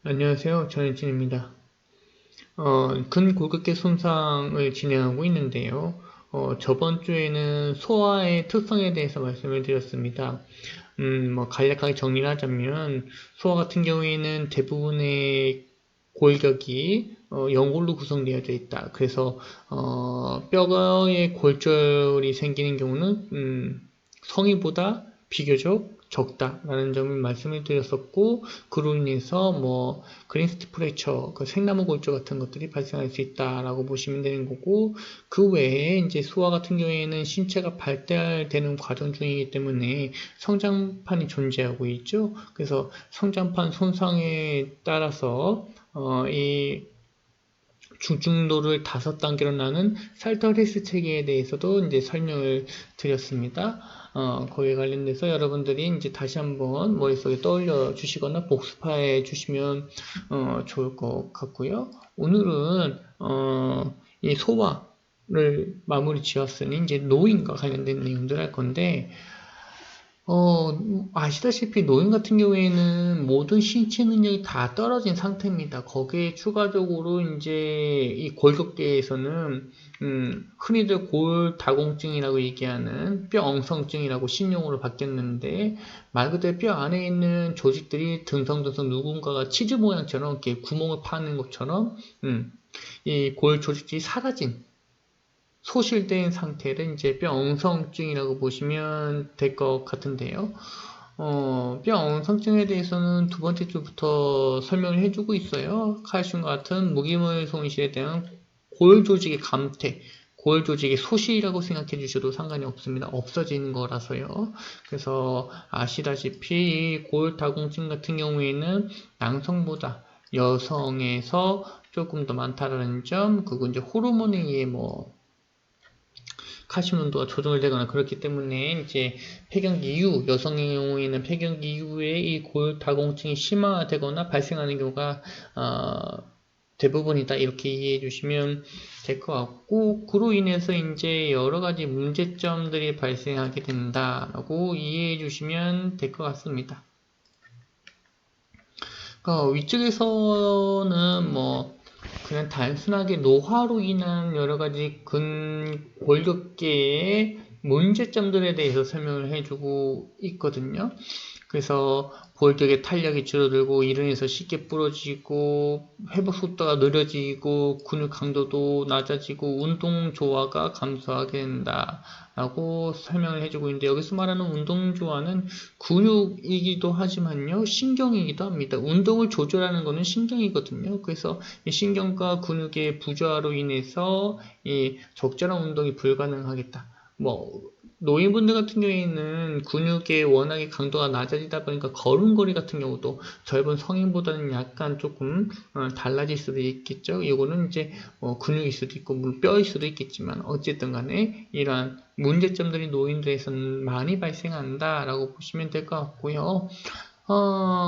안녕하세요. 전혜진입니다. 근골격계 손상을 진행하고 있는데요. 저번 주에는 소화의 특성에 대해서 말씀을 드렸습니다. 간략하게 정리를 하자면, 소화 같은 경우에는 대부분의 골격이 연골로 구성되어져 있다. 그래서 뼈에 골절이 생기는 경우는 성인보다 비교적 적다라는 점을 말씀을 드렸었고, 그로 인해서 그린스티 프랙처, 그 생나무 골절 같은 것들이 발생할 수 있다라고 보시면 되는 거고, 그 외에 이제 소아 같은 경우에는 신체가 발달되는 과정 중이기 때문에 성장판이 존재하고 있죠. 그래서 성장판 손상에 따라서 이 중증도를 5단계로 나눈 살터 헬스 체계에 대해서도 이제 설명을 드렸습니다. 거기에 관련돼서 여러분들이 이제 다시 한번 머릿속에 떠올려 주시거나 복습해 주시면 좋을 것 같고요. 오늘은 이 소화를 마무리 지었으니 이제 노인과 관련된 내용들 할 건데, 아시다시피 노인 같은 경우에는 모든 신체 능력이 다 떨어진 상태입니다. 거기에 추가적으로 이제 이 골격계에서는 흔히들 골다공증이라고 얘기하는 뼈 엉성증이라고 신용어로 바뀌었는데, 말 그대로 뼈 안에 있는 조직들이 듬성듬성 누군가가 치즈 모양처럼 이렇게 구멍을 파는 것처럼 이 골 조직들이 사라진 소실된 상태를 이제 뼈엉성증이라고 보시면 될 것 같은데요. 뼈엉성증에 대해서는 두 번째 주부터 설명을 해주고 있어요. 칼슘과 같은 무기물 손실에 대한 골 조직의 감퇴, 골 조직의 소실이라고 생각해 주셔도 상관이 없습니다. 없어지는 거라서요. 그래서 아시다시피 골다공증 같은 경우에는 남성보다 여성에서 조금 더 많다라는 점, 그거 이제 호르몬에 의해 칼슘 농도가 조정을 되거나 그렇기 때문에 이제 폐경기 이후, 여성의 경우에는 폐경기 이후에 이 골다공증이 심화되거나 발생하는 경우가 대부분이다, 이렇게 이해해 주시면 될 것 같고, 그로 인해서 이제 여러 가지 문제점들이 발생하게 된다라고 이해해 주시면 될 것 같습니다. 위쪽에서는 그냥 단순하게 노화로 인한 여러 가지 근골격계의 문제점들에 대해서 설명을 해주고 있거든요. 그래서 골격의 탄력이 줄어들고 이로 인해서 쉽게 부러지고 회복 속도가 느려지고 근육 강도도 낮아지고 운동 조화가 감소하게 된다 라고 설명을 해주고 있는데, 여기서 말하는 운동 조화는 근육이기도 하지만요 신경이기도 합니다. 운동을 조절하는 것은 신경이거든요. 그래서 이 신경과 근육의 부조화로 인해서 이 적절한 운동이 불가능하겠다. 노인분들 같은 경우에는 근육의 워낙에 강도가 낮아지다 보니까 걸음걸이 같은 경우도 젊은 성인보다는 약간 조금 달라질 수도 있겠죠. 이거는 이제 근육일 수도 있고 물론 뼈일 수도 있겠지만, 어쨌든 간에 이러한 문제점들이 노인들에서는 많이 발생한다라고 보시면 될 것 같고요.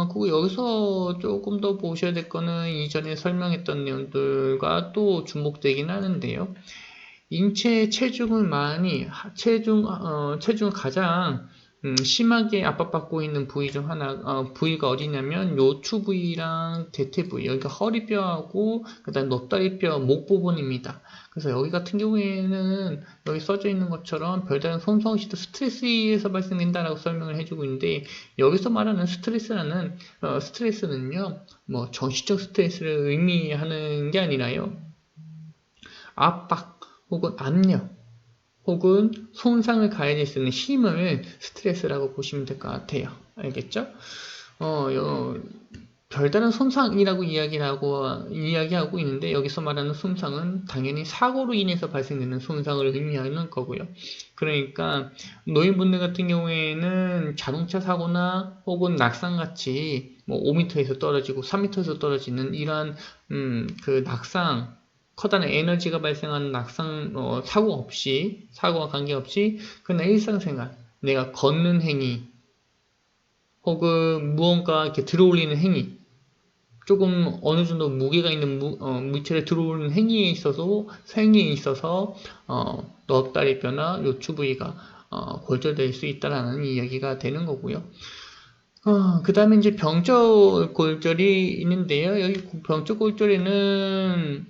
그리고 여기서 조금 더 보셔야 될 거는 이전에 설명했던 내용들과 또 주목되긴 하는데요. 인체 체중을 체중 가장 심하게 압박받고 있는 부위 중 하나, 부위가 어디냐면 요추 부위랑 대퇴 부위, 여기가 허리뼈하고 그다음 높다리뼈 목 부분입니다. 그래서 여기 같은 경우에는 여기 써져 있는 것처럼 별다른 손상 없이도 스트레스에서 발생된다라고 설명을 해주고 있는데, 여기서 말하는 스트레스는요, 정신적 스트레스를 의미하는 게 아니라요, 압박 혹은 압력 혹은 손상을 가해질 수 있는 힘을 스트레스라고 보시면 될 것 같아요. 알겠죠? 별다른 손상이라고 이야기하고 있는데, 여기서 말하는 손상은 당연히 사고로 인해서 발생되는 손상을 의미하는 거고요. 그러니까 노인분들 같은 경우에는 자동차 사고나 혹은 낙상같이 5m에서 떨어지고 3m에서 떨어지는 이러한 그 낙상, 커다란 에너지가 발생하는 낙상, 사고와 관계없이 그냥 일상생활, 내가 걷는 행위 혹은 무언가 이렇게 들어올리는 행위, 조금 어느 정도 무게가 있는 물체를 들어오는 행위에 있어서 넉다리뼈나 요추 부위가 골절될 수 있다라는 이야기가 되는 거고요. 그 다음에 이제 병적 골절이 있는데요. 여기 병적 골절에는,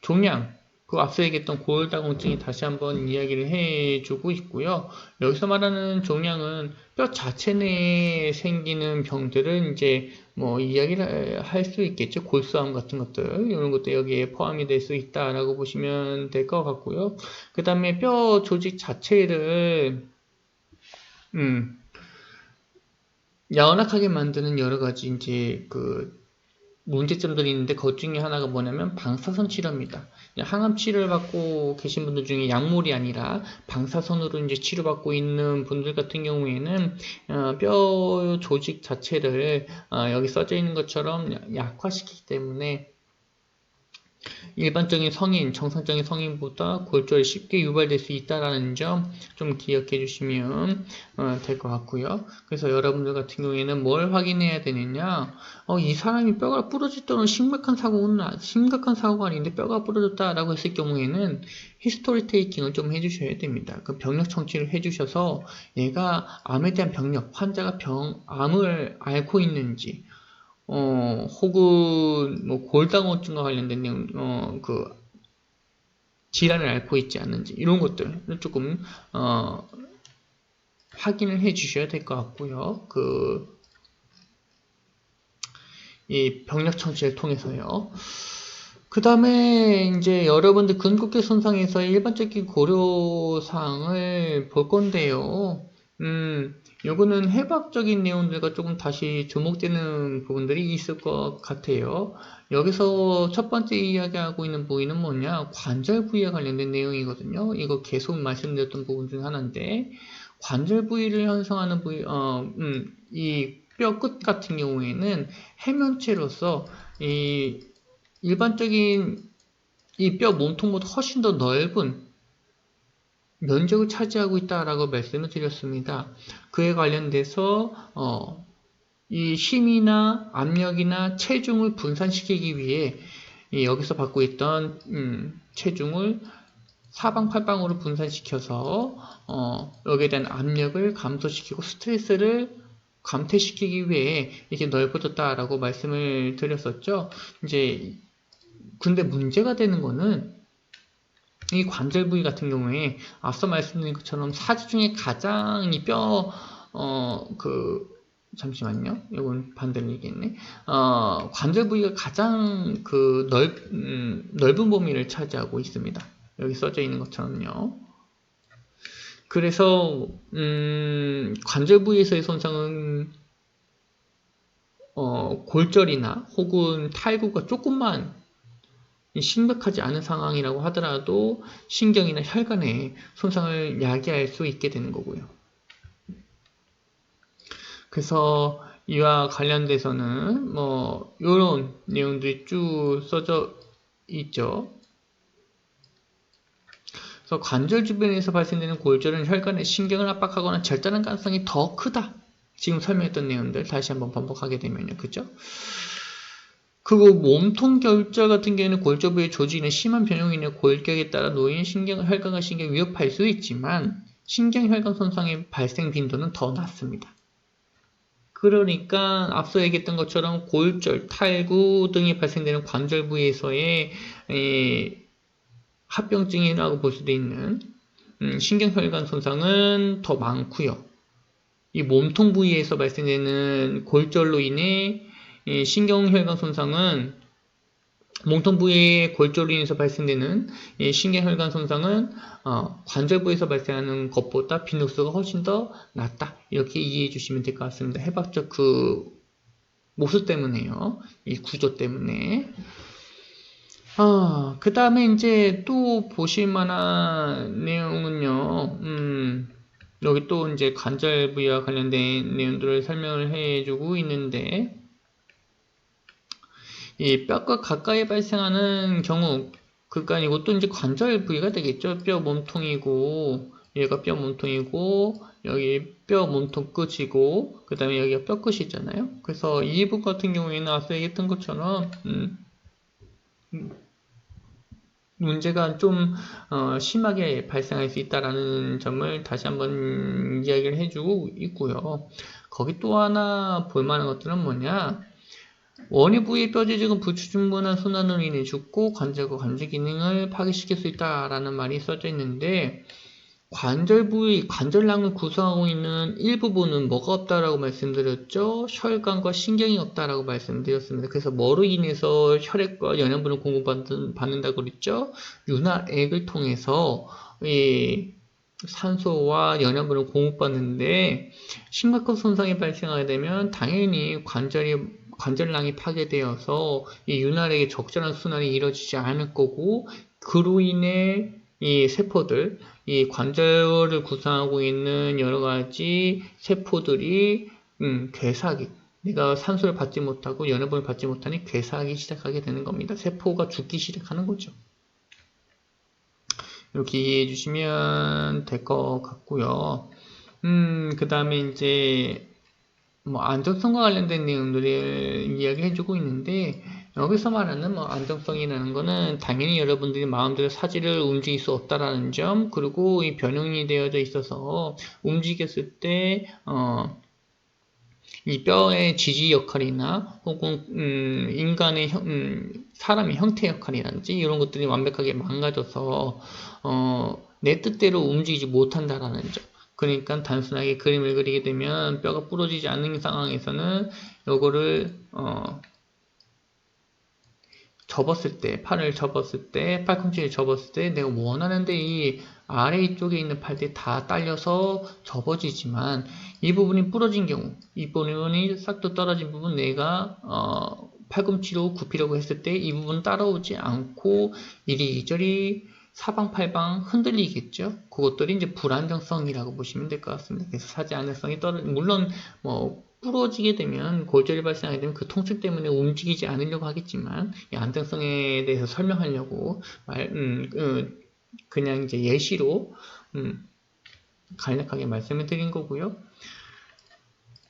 종양, 그 앞서 얘기했던 골다공증이 다시 한번 이야기를 해주고 있고요. 여기서 말하는 종양은 뼈 자체 내에 생기는 병들을 이제 뭐 이야기를 할 수 있겠죠. 골수암 같은 것들, 이런 것도 여기에 포함이 될 수 있다라고 보시면 될 것 같고요. 그 다음에 뼈 조직 자체를, 야원학하게 만드는 여러 가지 이제 그 문제점들이 있는데 그것 중에 하나가 뭐냐면 방사선 치료입니다. 항암 치료를 받고 계신 분들 중에 약물이 아니라 방사선으로 이제 치료받고 있는 분들 같은 경우에는 뼈 조직 자체를 여기 써져 있는 것처럼 약화시키기 때문에 일반적인 성인, 정상적인 성인보다 골절이 쉽게 유발될 수 있다는 점 좀 기억해 주시면 될 것 같고요. 그래서 여러분들 같은 경우에는 뭘 확인해야 되느냐? 이 사람이 뼈가 부러질 심각한 사고가 아닌데 뼈가 부러졌다라고 했을 경우에는 히스토리 테이킹을 좀 해주셔야 됩니다. 그 병력 청취를 해주셔서 얘가 암에 대한 병력, 환자가 암을 앓고 있는지, 혹은 뭐 골다공증과 관련된 내용, 그 질환을 앓고 있지 않는지 이런 것들을 조금 확인을 해 주셔야 될 것 같고요. 이 병력 청취를 통해서요. 그 다음에 이제 여러분들 근국계 손상에서의 일반적인 고려사항을 볼 건데요. 요거는 해박적인 내용들과 조금 다시 주목되는 부분들이 있을 것 같아요. 여기서 첫 번째 이야기하고 있는 부위는 뭐냐? 관절 부위와 관련된 내용이거든요. 이거 계속 말씀드렸던 부분 중 하나인데, 관절 부위를 형성하는 부위, 이 뼈 끝 같은 경우에는 해면체로서 이 일반적인 이 뼈 몸통보다 훨씬 더 넓은 면적을 차지하고 있다라고 말씀을 드렸습니다. 그에 관련돼서 이 힘이나 압력이나 체중을 분산시키기 위해 여기서 받고 있던 체중을 사방팔방으로 분산시켜서 여기에 대한 압력을 감소시키고 스트레스를 감퇴시키기 위해 이렇게 넓어졌다라고 말씀을 드렸었죠. 이제 근데 문제가 되는 거는 이 관절 부위 같은 경우에 앞서 말씀드린 것처럼 사지 중에 가장 이 잠시만요. 이건 반대로 얘기했네. 관절 부위가 가장 넓은 범위를 차지하고 있습니다. 여기 써져 있는 것처럼요. 그래서 관절 부위에서의 손상은 골절이나 혹은 탈구가 조금만 심각하지 않은 상황이라고 하더라도 신경이나 혈관에 손상을 야기할 수 있게 되는 거고요. 그래서 이와 관련돼서는 뭐 이런 내용들이 쭉 써져 있죠. 그래서 관절 주변에서 발생되는 골절은 혈관에 신경을 압박하거나 절단할 가능성이 더 크다. 지금 설명했던 내용들 다시 한번 반복하게 되면요. 그죠? 그리고 몸통 결절 같은 경우에는 골절 부의 조직의 심한 변형이나 골격에 따라 노인 혈관과 신경을 위협할 수 있지만 신경혈관 손상의 발생 빈도는 더 낮습니다. 그러니까 앞서 얘기했던 것처럼 골절, 탈구 등이 발생되는 관절 부위에서의 합병증이라고 볼 수도 있는 신경혈관 손상은 더 많고요. 이 몸통 부위에서 발생되는 골절로 인해 신경혈관 손상은 몸통 부위의 골절로 인해서 발생되는 신경혈관 손상은 관절 부위에서 발생하는 것보다 빈도수가 훨씬 더 낮다. 이렇게 이해해 주시면 될 것 같습니다. 해박적 그 모습 때문에요. 이 구조 때문에. 그 다음에 이제 또 보실 만한 내용은요. 여기 또 이제 관절 부위와 관련된 내용들을 설명을 해주고 있는데, 이 뼈가 가까이 발생하는 경우, 그러니까 이것도 이제 관절 부위가 되겠죠. 뼈 몸통이고, 얘가 뼈 몸통이고, 여기 뼈 몸통 끝이고, 그 다음에 여기가 뼈 끝이잖아요. 그래서 이 부분 같은 경우에는 앞서 얘기했던 것처럼, 문제가 좀 심하게 발생할 수 있다는 점을 다시 한번 이야기를 해주고 있고요. 거기 또 하나 볼만한 것들은 뭐냐? 원위 부위의 뼈조직은 불충분한 순환으로 인해 죽고 관절과 관절 기능을 파괴시킬 수 있다라는 말이 써져 있는데 관절 부위, 관절낭을 구성하고 있는 일부분은 뭐가 없다라고 말씀드렸죠? 혈관과 신경이 없다라고 말씀드렸습니다. 그래서 뭐로 인해서 혈액과 영양분을 공급받는다고 그랬죠? 윤활액을 통해서 이 산소와 영양분을 공급받는데 심각한 손상이 발생하게 되면 당연히 관절낭이 파괴되어서 이 윤활액의 적절한 순환이 이루어지지 않을 거고 그로 인해 이 세포들, 이 관절을 구성하고 있는 여러 가지 세포들이 괴사하기, 내가 산소를 받지 못하고 영양분을 받지 못하니 괴사하기 시작하게 되는 겁니다. 세포가 죽기 시작하는 거죠. 이렇게 이해해 주시면 될 것 같고요. 그 다음에 이제 뭐 안정성과 관련된 내용들을 이야기해 주고 있는데 여기서 말하는 뭐 안정성이라는 거는 당연히 여러분들이 마음대로 사지를 움직일 수 없다라는 점, 그리고 이 변형이 되어져 있어서 움직였을 때 이 뼈의 지지 역할이나 혹은 인간의 사람의 형태 역할이라든지 이런 것들이 완벽하게 망가져서 내 뜻대로 움직이지 못한다라는 점. 그러니까 단순하게 그림을 그리게 되면 뼈가 부러지지 않는 상황에서는 요거를 접었을 때, 팔을 접었을 때, 팔꿈치를 접었을 때 내가 원하는데 이 아래쪽에 있는 팔들이 다 딸려서 접어지지만 이 부분이 부러진 경우, 이 부분이 싹도 떨어진 부분 내가 팔꿈치로 굽히려고 했을 때 이 부분 따라오지 않고 이리저리 사방팔방 흔들리겠죠. 그것들이 이제 불안정성이라고 보시면 될 것 같습니다. 그래서 사지 안정성이 물론 뭐 부러지게 되면 골절이 발생하게 되면 그 통증 때문에 움직이지 않으려고 하겠지만 이 안정성에 대해서 설명하려고 그냥 이제 예시로 간략하게 말씀을 드린 거고요.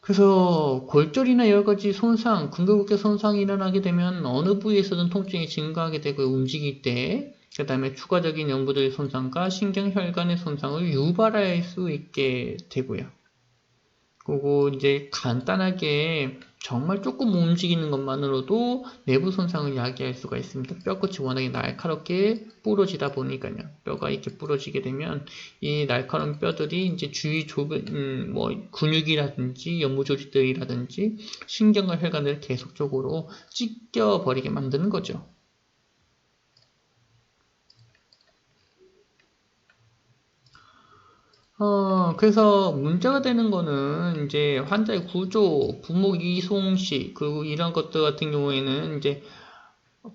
그래서 골절이나 여러 가지 손상, 근골격계 손상이 일어나게 되면 어느 부위에서든 통증이 증가하게 되고 움직일 때, 그 다음에 추가적인 연부들의 손상과 신경혈관의 손상을 유발할 수 있게 되고요. 그리고 이제 간단하게 정말 조금 움직이는 것만으로도 내부 손상을 야기할 수가 있습니다. 뼈끝이 워낙에 날카롭게 부러지다 보니까요. 뼈가 이렇게 부러지게 되면 이 날카로운 뼈들이 이제 주위 좁은 뭐 근육이라든지 연부 조직들이라든지 신경과 혈관을 계속적으로 찢겨 버리게 만드는 거죠. 그래서 문제가 되는 거는 이제 환자의 구조, 부목 이송시, 그리고 이런 것들 같은 경우에는 이제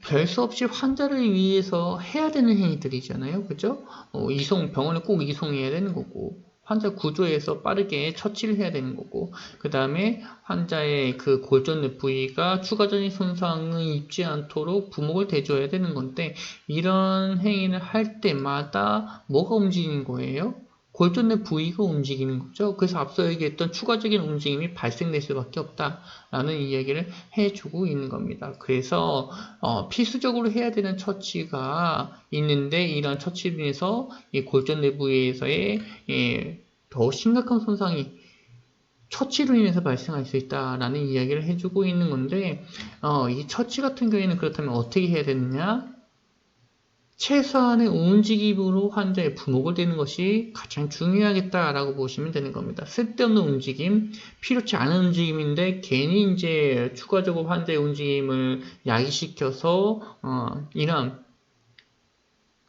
별 수 없이 환자를 위해서 해야 되는 행위들이잖아요. 그죠? 병원에 꼭 이송해야 되는 거고, 환자 구조에서 빠르게 처치를 해야 되는 거고, 그 다음에 환자의 그 골전의 부위가 추가적인 손상을 입지 않도록 부목을 대줘야 되는 건데, 이런 행위를 할 때마다 뭐가 움직이는 거예요? 골전의 부위가 움직이는 거죠. 그래서 앞서 얘기했던 추가적인 움직임이 발생될 수밖에 없다라는 이야기를 해주고 있는 겁니다. 그래서 필수적으로 해야 되는 처치가 있는데 이런 처치로 인해서 이 골전의 부위에서의 더 심각한 손상이 처치로 인해서 발생할 수 있다라는 이야기를 해주고 있는 건데 이 처치 같은 경우에는 그렇다면 어떻게 해야 되느냐? 최소한의 움직임으로 환자의 부목을 되는 것이 가장 중요하겠다라고 보시면 되는 겁니다. 쓸데없는 움직임, 필요치 않은 움직임인데 괜히 이제 추가적으로 환자의 움직임을 야기시켜서 이런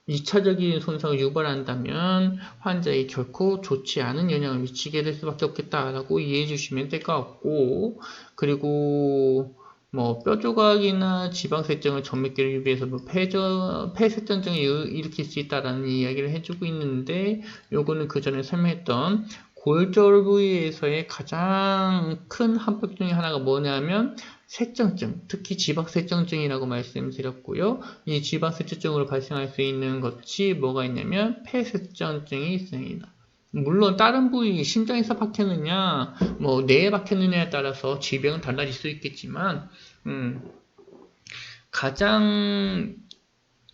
2차적인 손상을 유발한다면 환자에 결코 좋지 않은 영향을 미치게 될 수밖에 없겠다라고 이해해 주시면 될 것 같고, 그리고 뭐 뼈조각이나 지방세정을 전맥기를 유비해서 뭐 폐세정증을 일으킬 수 있다라는 이야기를 해주고 있는데, 요거는 그 전에 설명했던 골절 부위에서의 가장 큰 합병 중에 하나가 뭐냐면 세정증, 특히 지방세정증이라고 말씀드렸고요. 이 지방세정증으로 발생할 수 있는 것이 뭐가 있냐면 폐세정증이 있습니다. 물론 다른 부위, 심장에서 박혔느냐, 뭐 뇌에 박혔느냐에 따라서 질병은 달라질 수 있겠지만 가장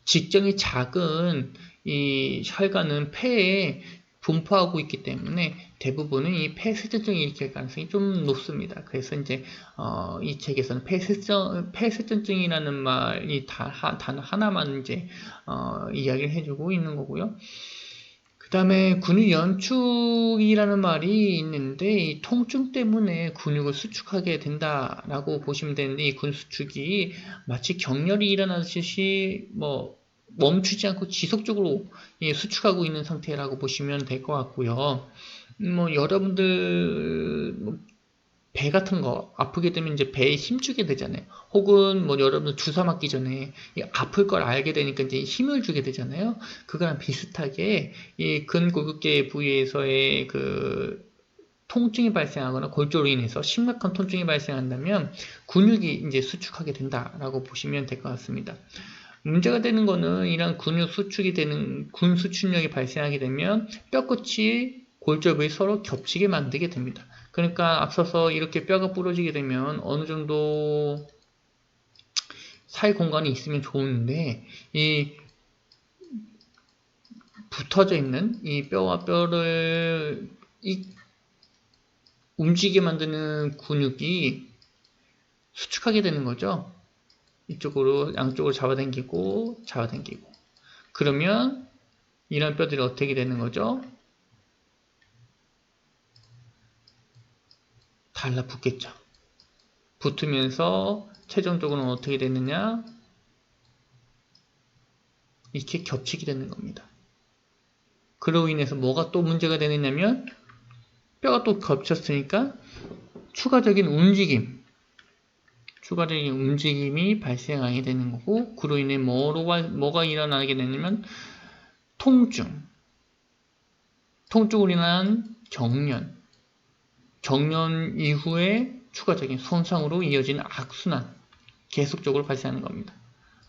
직정이 작은 이 혈관은 폐에 분포하고 있기 때문에 대부분은 이 폐쇄증을 일으킬 가능성이 좀 높습니다. 그래서 이제 이 책에서는 폐쇄증이라는 말이 단어 하나만 이제 이야기를 해주고 있는 거고요. 그 다음에 근육 연축이라는 말이 있는데 이 통증 때문에 근육을 수축하게 된다라고 보시면 되는데 이 근육 수축이 마치 격렬히 일어나듯이 뭐 멈추지 않고 지속적으로 수축하고 있는 상태라고 보시면 될 것 같고요. 뭐 여러분들 배 같은 거 아프게 되면 이제 배에 힘주게 되잖아요. 혹은 뭐 여러분 주사 맞기 전에 아플 걸 알게 되니까 이제 힘을 주게 되잖아요. 그거랑 비슷하게 이 근골격계 부위에서의 그 통증이 발생하거나 골절로 인해서 심각한 통증이 발생한다면 근육이 이제 수축하게 된다라고 보시면 될 것 같습니다. 문제가 되는 거는 이런 근육 수축이 되는 근 수축력이 발생하게 되면 뼈끝이 골절 부위 서로 겹치게 만들게 됩니다. 그러니까 앞서서 이렇게 뼈가 부러지게 되면 어느 정도 사이 공간이 있으면 좋은데 이 붙어져 있는 이 뼈와 뼈를 움직이게 만드는 근육이 수축하게 되는 거죠. 이쪽으로 양쪽으로 잡아당기고 그러면 이런 뼈들이 어떻게 되는 거죠? 달라붙겠죠. 붙으면서 최종적으로는 어떻게 되느냐? 이렇게 겹치게 되는 겁니다. 그로 인해서 뭐가 또 문제가 되느냐면 뼈가 또 겹쳤으니까 추가적인 움직임이 발생하게 되는 거고 그로 인해 뭐가 일어나게 되냐면 통증으로 인한 경련 이후에 추가적인 손상으로 이어지는 악순환 계속적으로 발생하는 겁니다.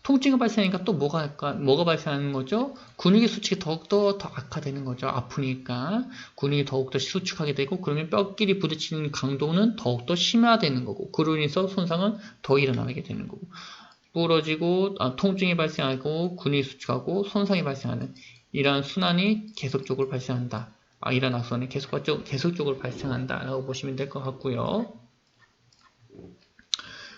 통증이 발생하니까 또 뭐가 발생하는 거죠? 근육의 수축이 더욱더 악화되는 거죠. 아프니까 근육이 더욱더 수축하게 되고 그러면 뼈끼리 부딪히는 강도는 더욱더 심화되는 거고 그로 인해서 손상은 더 일어나게 되는 거고 부러지고 통증이 발생하고 근육이 수축하고 손상이 발생하는 이러한 순환이 계속적으로 발생한다. 이러한 악순환이 계속적으로 발생한다라고 보시면 될 것 같고요.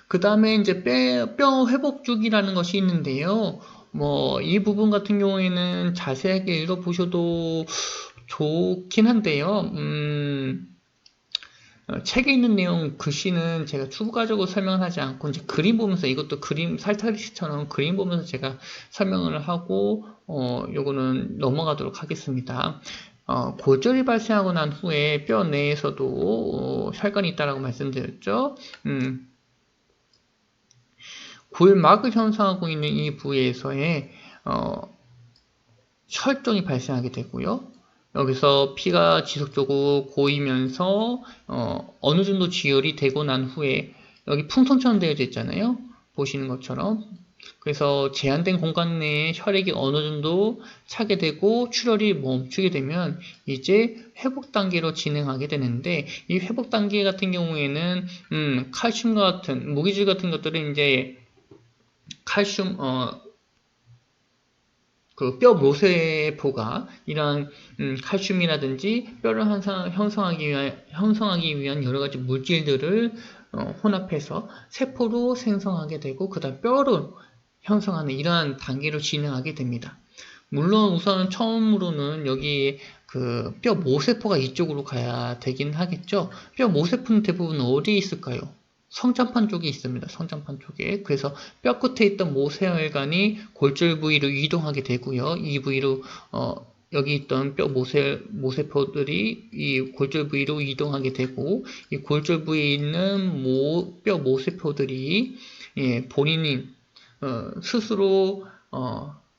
그 다음에 이제 뼈 회복주기라는 것이 있는데요. 뭐, 이 부분 같은 경우에는 자세하게 읽어보셔도 좋긴 한데요. 책에 있는 내용 글씨는 제가 추가적으로 설명하지 않고 이제 그림 보면서 이것도 그림 살타리스처럼 그림 보면서 제가 설명을 하고 요거는 넘어가도록 하겠습니다. 골절이 발생하고 난 후에 뼈 내에서도 혈관이 있다라고 말씀드렸죠. 골막을 형성하고 있는 이 부위에서의 혈종이 발생하게 되고요. 여기서 피가 지속적으로 고이면서 어느 정도 지혈이 되고 난 후에 여기 풍선처럼 되어져 있잖아요. 보시는 것처럼. 그래서 제한된 공간 내에 혈액이 어느 정도 차게 되고 출혈이 멈추게 되면 이제 회복 단계로 진행하게 되는데 이 회복 단계 같은 경우에는 칼슘과 같은 무기질 같은 것들은 이제 칼슘 그 뼈 모세포가 이러한 칼슘이라든지 뼈를 형성하기 위한 여러 가지 물질들을 혼합해서 세포로 생성하게 되고 그다음 뼈를 형성하는 이러한 단계로 진행하게 됩니다. 물론 우선 처음으로는 여기 그 뼈 모세포가 이쪽으로 가야 되긴 하겠죠. 뼈 모세포는 대부분 어디에 있을까요? 성장판 쪽에 있습니다. 성장판 쪽에. 그래서 뼈 끝에 있던 모세혈관이 골절 부위로 이동하게 되고요. 이 부위로 여기 있던 뼈 모세포들이 이 골절 부위로 이동하게 되고 이 골절 부위에 있는 뼈 모세포들이 본인이 스스로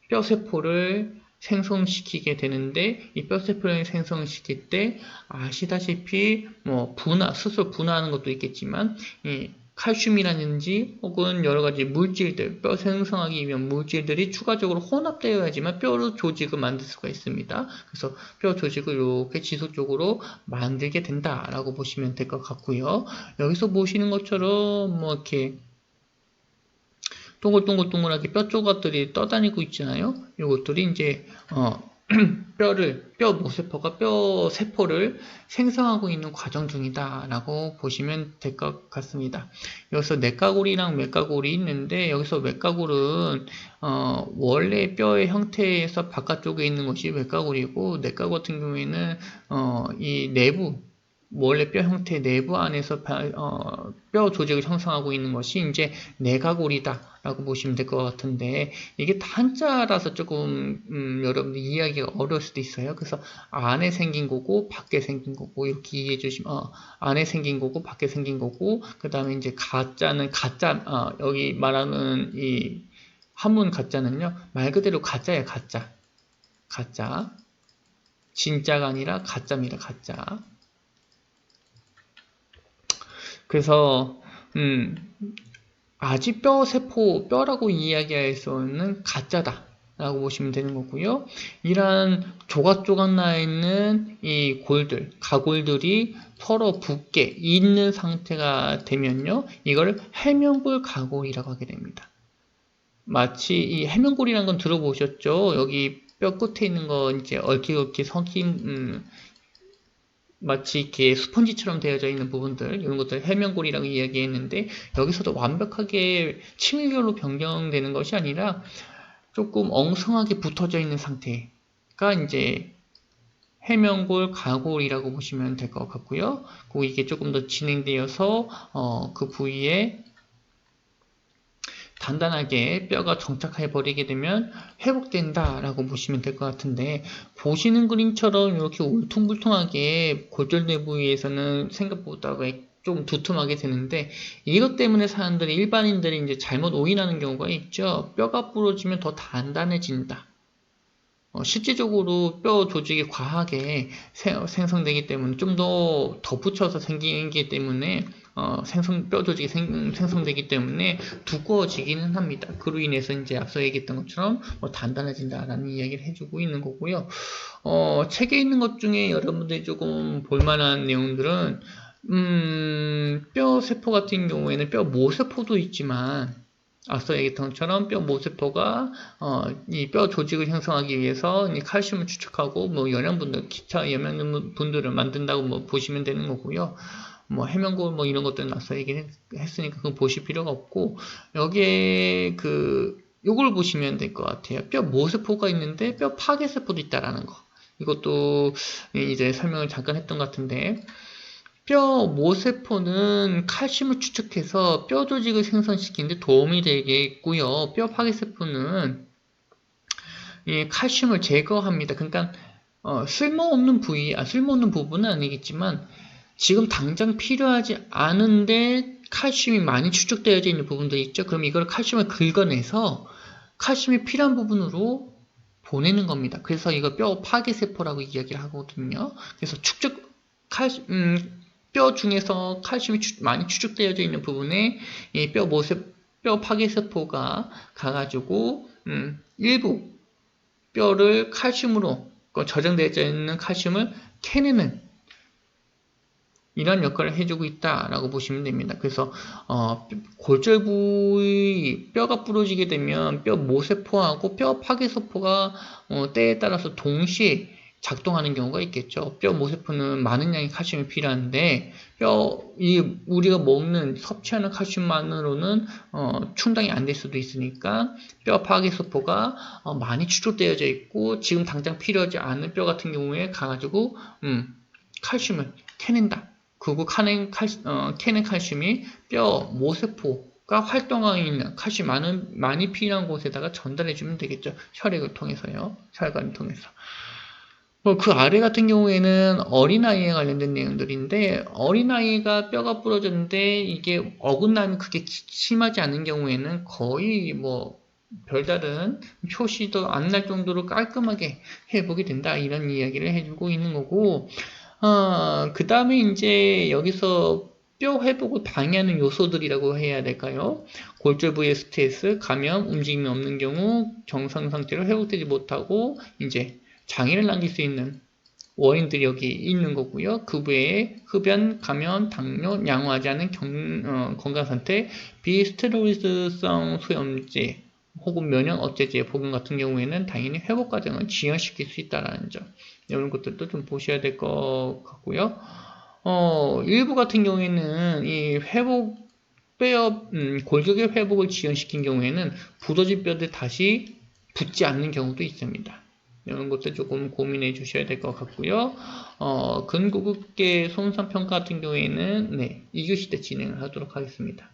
뼈세포를 생성시키게 되는데 이 뼈세포를 생성시킬 때 아시다시피 뭐 스스로 분화하는 것도 있겠지만 칼슘이라든지 혹은 여러 가지 물질들, 뼈 생성하기 위한 물질들이 추가적으로 혼합되어야지만 뼈 조직을 만들 수가 있습니다. 그래서 뼈 조직을 이렇게 지속적으로 만들게 된다라고 보시면 될 것 같고요. 여기서 보시는 것처럼 뭐 이렇게 동글동글동글하게 뼈 조각들이 떠다니고 있잖아요. 이것들이 이제 뼈 모세포가 뼈 세포를 생성하고 있는 과정 중이다 라고 보시면 될 것 같습니다. 여기서 내과골이랑 외과골이 있는데, 여기서 외과골은 원래 뼈의 형태에서 바깥쪽에 있는 것이 외과골이고, 내과골 같은 경우에는 이 내부, 원래 뼈 형태 내부 안에서 뼈 조직을 형성하고 있는 것이 이제 내과골이다 라고 보시면 될 것 같은데, 이게 다 한자라서 조금 여러분들 이해하기가 어려울 수도 있어요. 그래서 안에 생긴 거고 밖에 생긴 거고 이렇게 이해해 주시면, 안에 생긴 거고 밖에 생긴 거고, 그 다음에 이제 가짜는 가짜, 여기 말하는 이 한문 가짜는요, 말 그대로 가짜예요. 가짜 진짜가 아니라 가짜입니다. 가짜. 그래서 아지 뼈 세포, 뼈라고 이야기할 수 없는 가짜다 라고 보시면 되는 거고요. 이러한 조각조각 나 있는 이 골들, 가골들이 서로 붙게 있는 상태가 되면요, 이걸 해면골 가골이라고 하게 됩니다. 마치 이 해면골이라는 건 들어보셨죠? 여기 뼈 끝에 있는 거 이제 얽히얽히 섞인 마치 이렇게 스펀지처럼 되어져 있는 부분들, 이런 것들 해면골이라고 이야기했는데, 여기서도 완벽하게 층위별로 변경되는 것이 아니라 조금 엉성하게 붙어져 있는 상태가 이제 해면골 가골이라고 보시면 될 것 같고요. 그리고 이게 조금 더 진행되어서 그 부위에 단단하게 뼈가 정착해 버리게 되면 회복된다 라고 보시면 될 것 같은데, 보시는 그림처럼 이렇게 울퉁불퉁하게 골절내 부위에서는 생각보다 좀 두툼하게 되는데, 이것 때문에 사람들이, 일반인들이 이제 잘못 오인하는 경우가 있죠. 뼈가 부러지면 더 단단해진다. 실제적으로 뼈 조직이 과하게 생성되기 때문에, 좀 더 덧붙여서 생기기 때문에 뼈 조직이 생성되기 때문에 두꺼워지기는 합니다. 그로 인해서 이제 앞서 얘기했던 것처럼 단단해진다라는 이야기를 해주고 있는 거고요. 책에 있는 것 중에 여러분들이 조금 볼만한 내용들은 뼈 세포 같은 경우에는 뼈 모세포도 있지만, 앞서 얘기했던 것처럼 뼈 모세포가 이 뼈 조직을 형성하기 위해서 이 칼슘을 추출하고 뭐 영양분들, 기타 영양분들을 만든다고 뭐 보시면 되는 거고요. 뭐 해면골 뭐 이런 것들은 앞서 얘기했으니까 그건 보실 필요가 없고, 여기에 요걸 보시면 될 것 같아요. 뼈 모세포가 있는데 뼈 파괴세포도 있다라는 거. 이것도 이제 설명을 잠깐 했던 것 같은데, 뼈 모세포는 칼슘을 추적해서 뼈 조직을 생성시키는 데 도움이 되겠고요. 뼈 파괴세포는 이 칼슘을 제거합니다. 그러니까 쓸모없는 쓸모없는 부분은 아니겠지만, 지금 당장 필요하지 않은데 칼슘이 많이 축적되어져 있는 부분들이 있죠. 그럼 이걸 칼슘을 긁어내서 칼슘이 필요한 부분으로 보내는 겁니다. 그래서 이거 뼈 파괴세포라고 이야기를 하거든요. 그래서 뼈 중에서 칼슘이 많이 추적되어져 있는 부분에 이 뼈 파괴세포가 가가지고 일부 뼈를 칼슘으로, 저장되어져 있는 칼슘을 캐내는 이런 역할을 해주고 있다라고 보시면 됩니다. 그래서 골절 부위 뼈가 부러지게 되면 뼈 모세포하고 뼈 파괴세포가 때에 따라서 동시에 작동하는 경우가 있겠죠. 뼈 모세포는 많은 양의 칼슘이 필요한데, 우리가 섭취하는 칼슘만으로는 충당이 안 될 수도 있으니까, 뼈 파괴세포가 많이 축적되어져 있고 지금 당장 필요하지 않은 뼈 같은 경우에 가가지고 칼슘을 캐낸다. 그리고 캐낸 칼슘이 뼈 모세포가 활동하고 있는 칼슘 많이 필요한 곳에다가 전달해주면 되겠죠. 혈액을 통해서요. 혈관을 통해서. 그 아래 같은 경우에는 어린아이에 관련된 내용들인데, 어린아이가 뼈가 부러졌는데 이게 어긋남이 그렇게 심하지 않은 경우에는 거의 별다른 표시도 안 날 정도로 깔끔하게 회복이 된다, 이런 이야기를 해주고 있는 거고, 그 다음에 이제 여기서 뼈 회복을 방해하는 요소들이라고 해야 될까요? 골절 부위의 스트레스, 감염, 움직임이 없는 경우, 정상 상태로 회복되지 못하고 이제 장애를 남길 수 있는 원인들이 여기 있는 거고요. 그 외에 흡연, 감염, 당뇨, 양호하지 않은 건강 상태, 비스테로이드성 소염제, 혹은 면역 억제제 복용 같은 경우에는 당연히 회복 과정을 지연시킬 수 있다는 점. 이런 것들도 좀 보셔야 될 것 같고요. 일부 같은 경우에는 이 회복 골격의 회복을 지연시킨 경우에는 부러진 뼈들 다시 붙지 않는 경우도 있습니다. 이런 것도 조금 고민해 주셔야 될 것 같고요. 근고급계 손상 평가 같은 경우에는 2교시 때 진행을 하도록 하겠습니다.